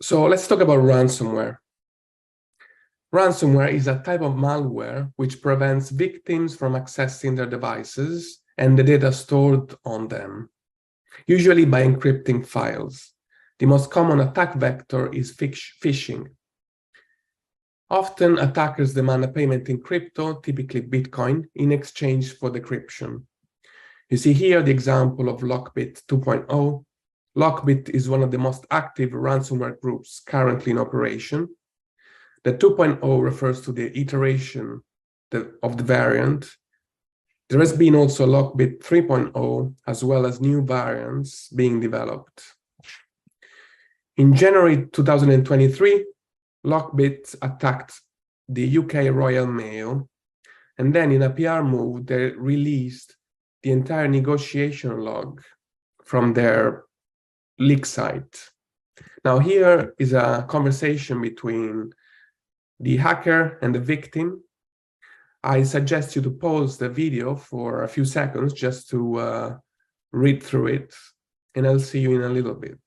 So let's talk about ransomware. Ransomware is a type of malware which prevents victims from accessing their devices and the data stored on them, usually by encrypting files. The most common attack vector is phishing. Often, attackers demand a payment in crypto, typically Bitcoin, in exchange for decryption. You see here the example of Lockbit 2.0. Lockbit is one of the most active ransomware groups currently in operation. The 2.0 refers to the iteration of the variant. There has been also Lockbit 3.0, as well as new variants being developed. In January 2023, Lockbit attacked the UK Royal Mail, and then in a PR move, they released the entire negotiation log from their leak site. Now here is a conversation between the hacker and the victim. I suggest you to pause the video for a few seconds just to read through it, and I'll see you in a little bit.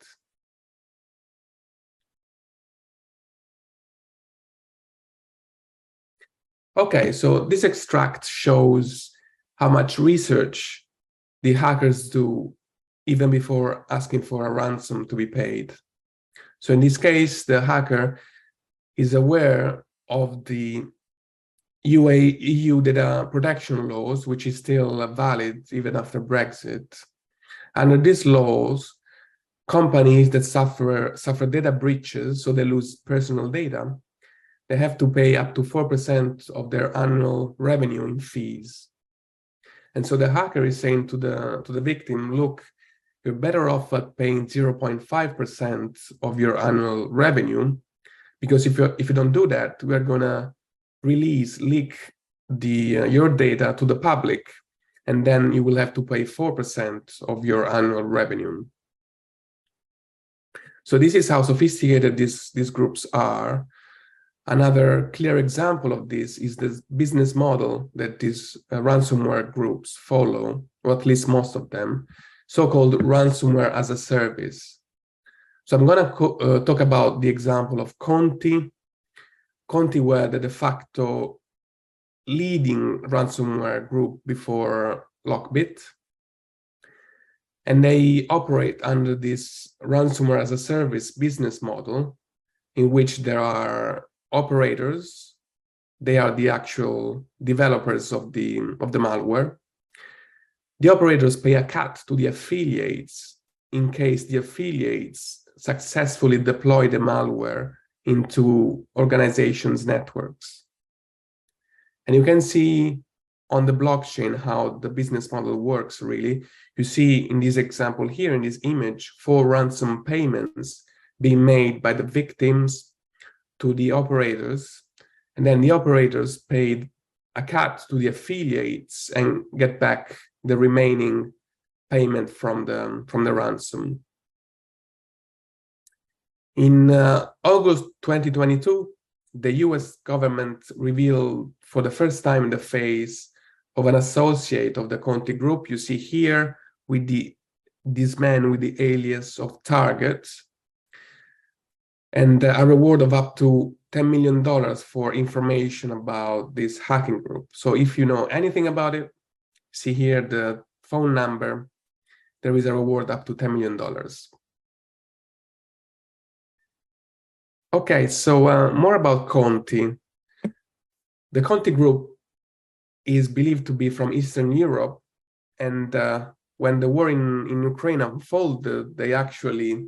Okay, so this extract shows how much research the hackers do even before asking for a ransom to be paid. So in this case, the hacker is aware of the EU data protection laws, which is still valid even after Brexit. Under these laws, companies that suffer data breaches, so they lose personal data, they have to pay up to 4% of their annual revenue in fees. And so the hacker is saying to the victim, look, you're better off at paying 0.5% of your annual revenue, because if you don't do that, we're gonna leak your data to the public, and then you will have to pay 4% of your annual revenue. So this is how sophisticated these groups are. Another clear example of this is the business model that these ransomware groups follow, or at least most of them, so-called ransomware as a service. So I'm going to talk about the example of Conti. Conti were the de facto leading ransomware group before Lockbit, and they operate under this ransomware as a service business model, in which there are operators. They are the actual developers of the malware. The operators pay a cut to the affiliates in case the affiliates successfully deploy the malware into organizations' networks. And you can see on the blockchain how the business model works, really. You see in this example here, in this image, 4 ransom payments being made by the victims to the operators, and then the operators paid a cut to the affiliates and get back the remaining payment from the ransom. In August 2022, the US government revealed for the first time in the face of an associate of the Conti group. You see here with this man with the alias of Target, and a reward of up to $10 million for information about this hacking group. So if you know anything about it, see here the phone number, there is a reward up to $10 million. Okay, so more about Conti. The Conti group is believed to be from Eastern Europe, and when the war in Ukraine unfolded, they actually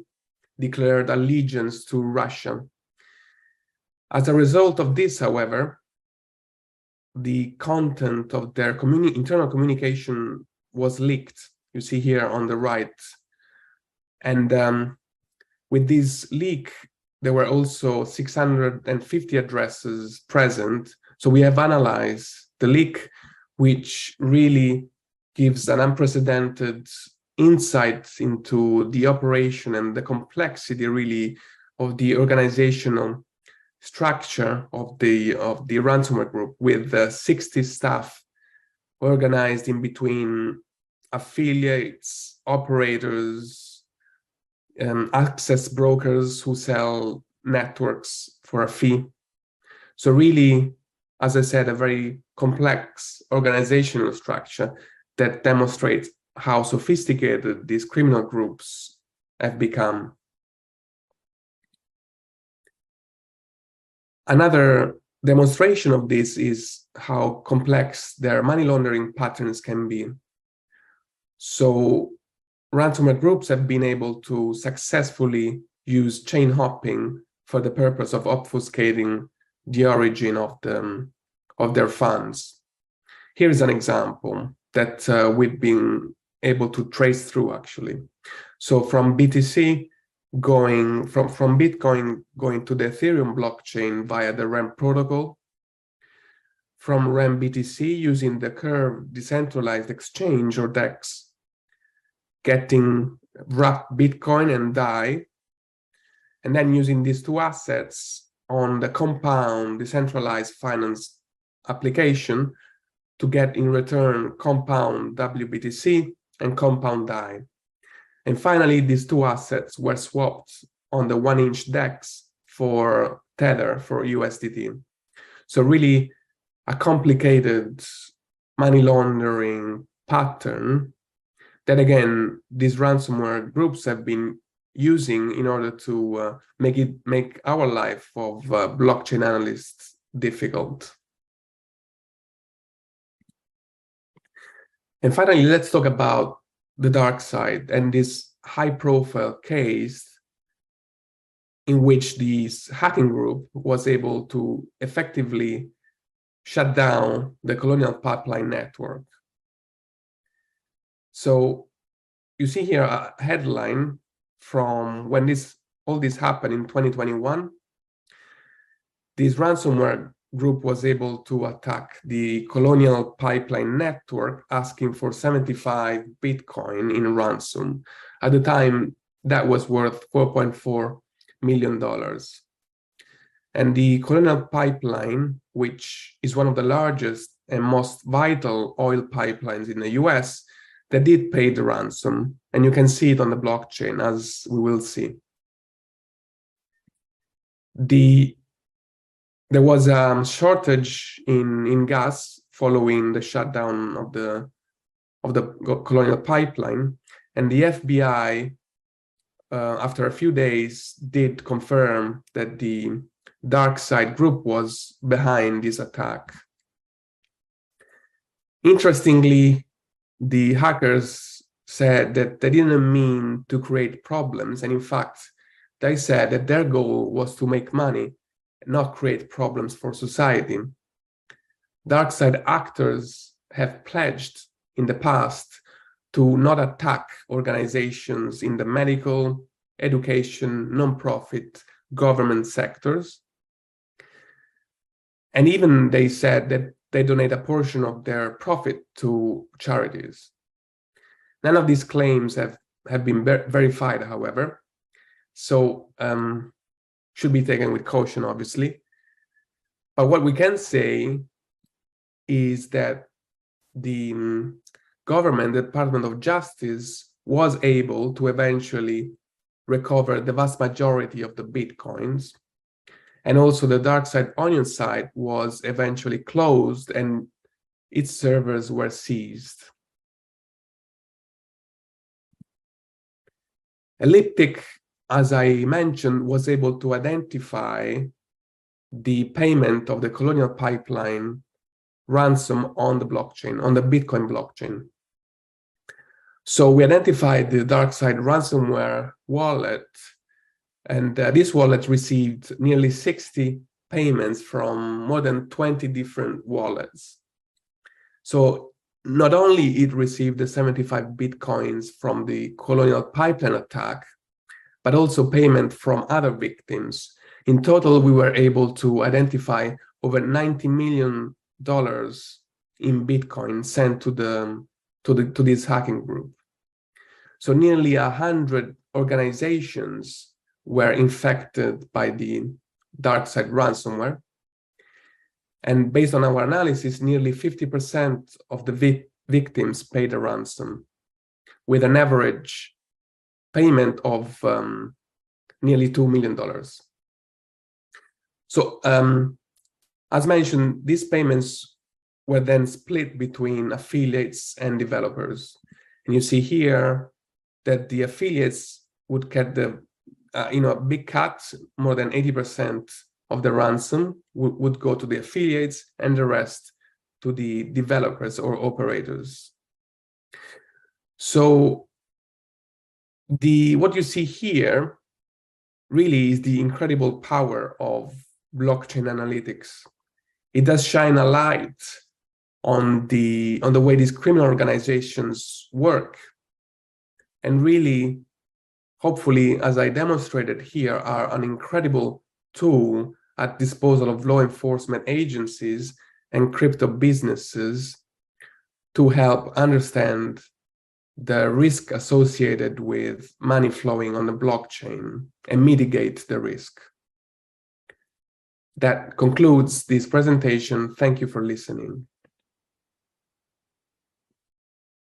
declared allegiance to Russia. As a result of this, however, the content of their internal communication was leaked. You see here on the right. And with this leak, there were also 650 addresses present. So we have analyzed the leak, which really gives an unprecedented insight into the operation and the complexity, really, of the organizational structure of the ransomware group, with 60 staff organized in between affiliates, operators, access brokers who sell networks for a fee. So really, as I said, a very complex organizational structure that demonstrates how sophisticated these criminal groups have become. Another demonstration of this is how complex their money laundering patterns can be. So ransomware groups have been able to successfully use chain hopping for the purpose of obfuscating the origin of their funds. Here's an example that we've been able to trace through, actually. So from BTC from Bitcoin going to the Ethereum blockchain via the REM protocol, from REM BTC using the Curve decentralized exchange or DEX, getting wrapped Bitcoin and DAI, and then using these two assets on the Compound decentralized finance application to get in return Compound WBTC and Compound DAI. And finally, these two assets were swapped on the 1-inch DEX for Tether for USDT. So really a complicated money laundering pattern that, again, these ransomware groups have been using in order to make our life of blockchain analysts difficult. And finally, let's talk about the dark side and this high-profile case in which this hacking group was able to effectively shut down the Colonial Pipeline network. So you see here a headline from when all this happened in 2021. This ransomware group was able to attack the Colonial Pipeline network, asking for 75 Bitcoin in ransom. At the time, that was worth $4.4 million. And the Colonial Pipeline, which is one of the largest and most vital oil pipelines in the US, they did pay the ransom. And you can see it on the blockchain, as we will see. There was a shortage in gas following the shutdown of the Colonial Pipeline, and the FBI, after a few days, did confirm that the dark side group was behind this attack. Interestingly, the hackers said that they didn't mean to create problems, and in fact, they said that their goal was to make money, not create problems for society. Dark side actors have pledged in the past to not attack organizations in the medical, education, nonprofit, government sectors. And even they said that they donate a portion of their profit to charities. None of these claims have been verified, however. So should be taken with caution, obviously. But what we can say is that the government, the Department of Justice, was able to eventually recover the vast majority of the Bitcoins. And also the dark side onion site was eventually closed and its servers were seized. Elliptic, as I mentioned, was able to identify the payment of the Colonial Pipeline ransom on the blockchain, on the Bitcoin blockchain. So we identified the dark side ransomware wallet, and this wallet received nearly 60 payments from more than 20 different wallets. So not only it received the 75 Bitcoins from the Colonial Pipeline attack, but also payment from other victims. In total, we were able to identify over $90 million in Bitcoin sent to this hacking group. So nearly 100 organizations were infected by the dark side ransomware. And based on our analysis, nearly 50% of the victims paid a ransom, with an average payment of nearly $2 million. So as mentioned, these payments were then split between affiliates and developers. And you see here that the affiliates would get the a big cut. More than 80% of the ransom would go to the affiliates, and the rest to the developers or operators. So what you see here really is the incredible power of blockchain analytics. It does shine a light on the way these criminal organizations work, and really, hopefully, as I demonstrated here, are an incredible tool at disposal of law enforcement agencies and crypto businesses to help understand the risk associated with money flowing on the blockchain and mitigate the risk. That concludes this presentation. Thank you for listening.